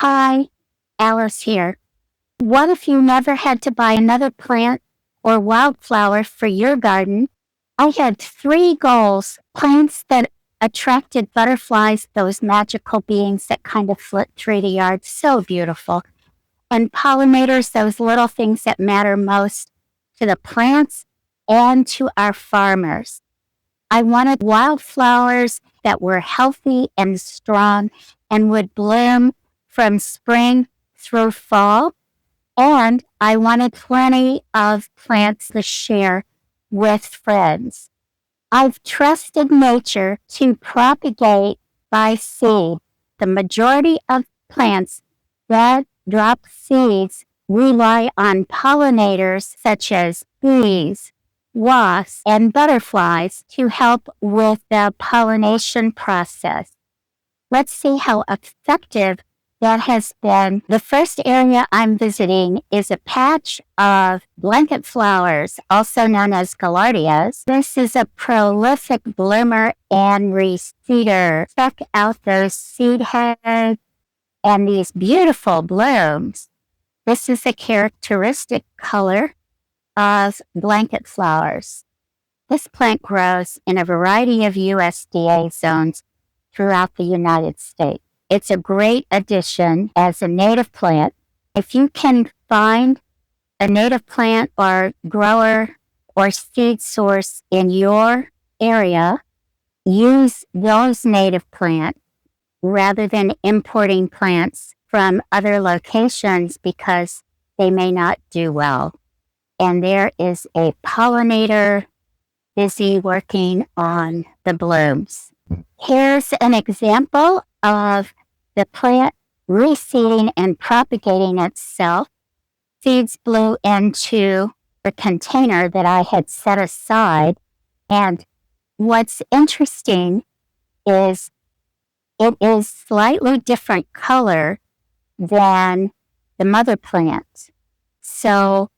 Hi, Alice here. What if you never had to buy another plant or wildflower for your garden? I had three goals: plants that attracted butterflies, those magical beings that kind of flit through the yard, so beautiful, and pollinators, those little things that matter most to the plants and to our farmers. I wanted wildflowers that were healthy and strong and would bloom from spring through fall. And I wanted plenty of plants to share with friends. I've trusted nature to propagate by seed. The majority of plants that drop seeds rely on pollinators such as bees, wasps, and butterflies to help with the pollination process. Let's see how effective that has been. The first area I'm visiting is a patch of blanket flowers, also known as gaillardias. This is a prolific bloomer and reseeder. Check out those seed heads and these beautiful blooms. This is a characteristic color of blanket flowers. This plant grows in a variety of USDA zones throughout the United States. It's a great addition as a native plant. If you can find a native plant or grower or seed source in your area, use those native plants rather than importing plants from other locations because they may not do well. And there is a pollinator busy working on the blooms. Here's an example of the plant reseeding and propagating itself. Seeds blew into the container that I had set aside. And what's interesting is it is slightly different color than the mother plant. So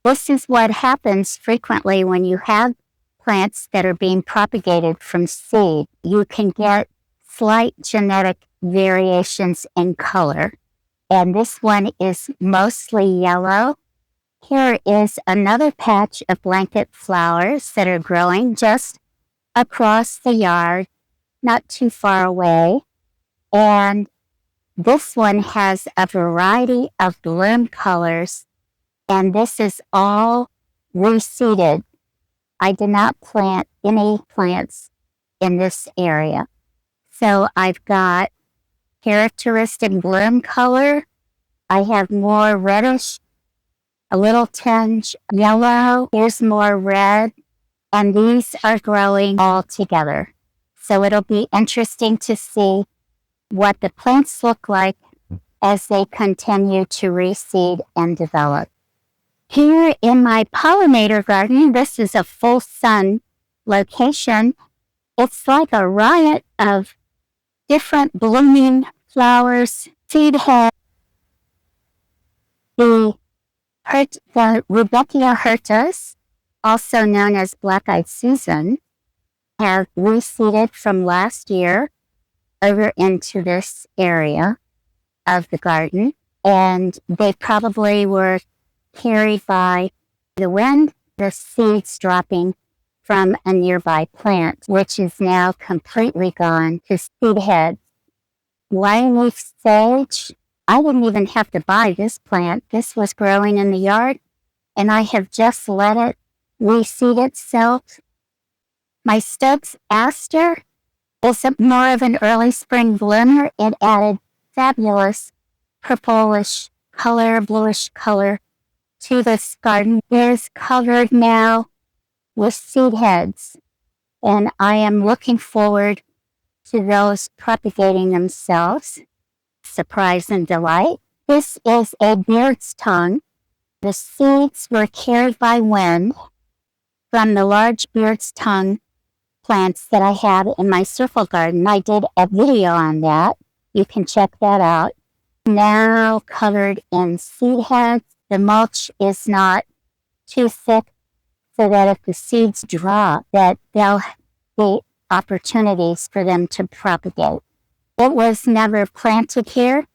this is what happens frequently when you have plants that are being propagated from seed. You can get slight genetic variations in color, and this one is mostly yellow. Here is another patch of blanket flowers that are growing just across the yard, not too far away, and this one has a variety of bloom colors, and this is all reseeded. I did not plant any plants in this area. So I've got characteristic bloom color. I have more reddish, a little tinge yellow. Here's more red. And these are growing all together. So it'll be interesting to see what the plants look like as they continue to reseed and develop. Here in my pollinator garden, this is a full sun location. It's like a riot of different blooming flowers, seed heads. The Rudbeckia hirtas, also known as black-eyed Susan, have reseeded from last year over into this area of the garden, and they probably were carried by the wind, the seeds dropping from a nearby plant, which is now completely gone to seed heads. Lion leaf sage, I didn't even have to buy this plant. This was growing in the yard, and I have just let it reseed itself. My Stokes aster is more of an early spring bloomer. It added fabulous purplish color, bluish color to this garden. It is covered now with seed heads, and I am looking forward to those propagating themselves. Surprise and delight. This is a beard's tongue. The seeds were carried by wind from the large beard's tongue plants that I have in my circle garden. I did a video on that. You can check that out. Now covered in seed heads. The mulch is not too thick so that if the seeds drop, that there'll be opportunities for them to propagate. It was never planted here.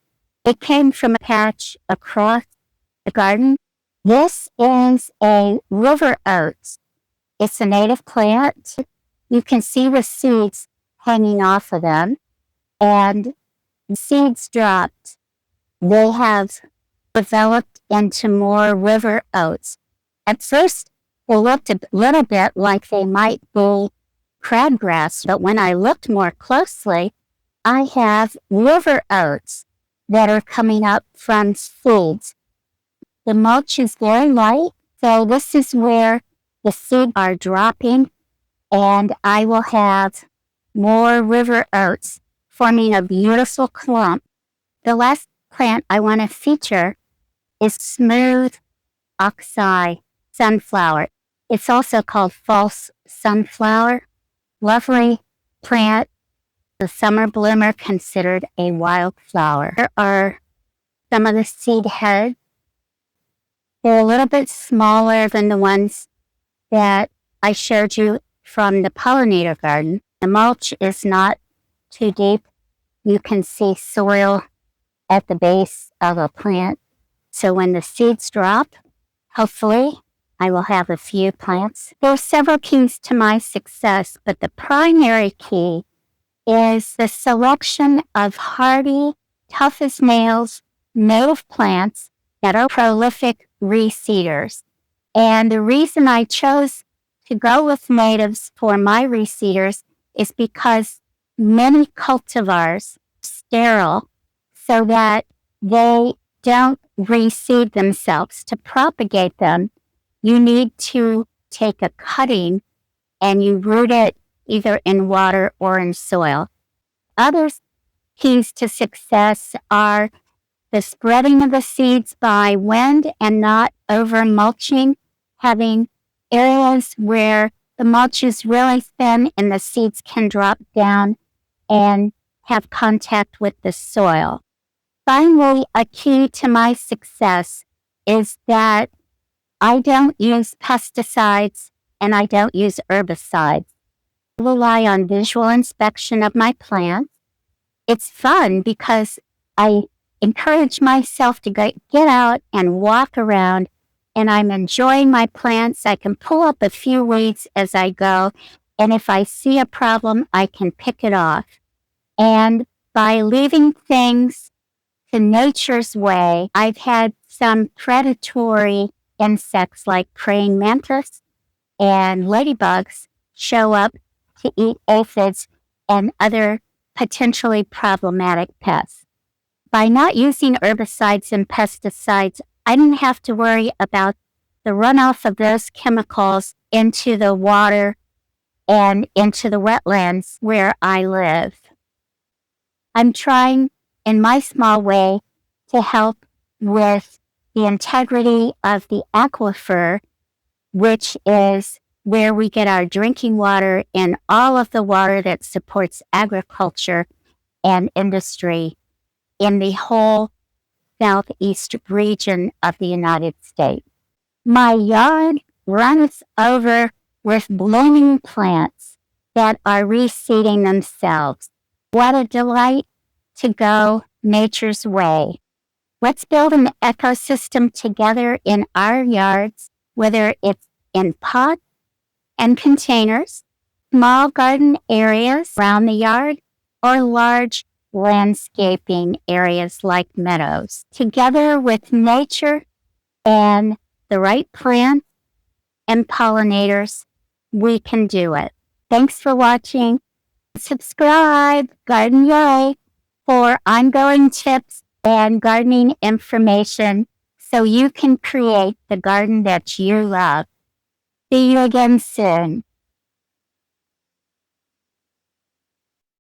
It came from a patch across the garden. This is a river oats. It's a native plant. You can see the seeds hanging off of them, and the seeds dropped. They have developed into more river oats. At first, they looked a little bit like they might be crabgrass, but when I looked more closely, I have river oats that are coming up from seeds. The mulch is very light, so this is where the seeds are dropping, and I will have more river oats forming a beautiful clump. The last plant I want to feature is smooth oxeye sunflower. It's also called false sunflower. Lovely plant, the summer bloomer, considered a wildflower. Here are some of the seed heads. They're a little bit smaller than the ones that I showed you from the pollinator garden. The mulch is not too deep. You can see soil at the base of a plant. So when the seeds drop, hopefully I will have a few plants. There are several keys to my success, but the primary key is the selection of hardy, tough as nails, native plants that are prolific reseeders. And the reason I chose to go with natives for my reseeders is because many cultivars are sterile so that they don't reseed themselves. To propagate them, you need to take a cutting and you root it either in water or in soil. Other keys to success are the spreading of the seeds by wind and not over mulching, having areas where the mulch is really thin and the seeds can drop down and have contact with the soil. Finally, a key to my success is that I don't use pesticides and I don't use herbicides. I rely on visual inspection of my plants. It's fun because I encourage myself to get out and walk around, and I'm enjoying my plants. I can pull up a few weeds as I go, and if I see a problem, I can pick it off. And by leaving things to nature's way, I've had some predatory insects like praying mantis and ladybugs show up to eat aphids and other potentially problematic pests. By not using herbicides and pesticides, I didn't have to worry about the runoff of those chemicals into the water and into the wetlands where I live. I'm trying, in my small way, to help with the integrity of the aquifer, which is where we get our drinking water and all of the water that supports agriculture and industry in the whole southeast region of the United States. My yard runs over with blooming plants that are reseeding themselves. What a delight to go nature's way. Let's build an ecosystem together in our yards, whether it's in pots and containers, small garden areas around the yard, or large landscaping areas like meadows. Together with nature and the right plants and pollinators, we can do it. Thanks for watching. Subscribe, Garden Yay, for ongoing tips and gardening information so you can create the garden that you love. See you again soon.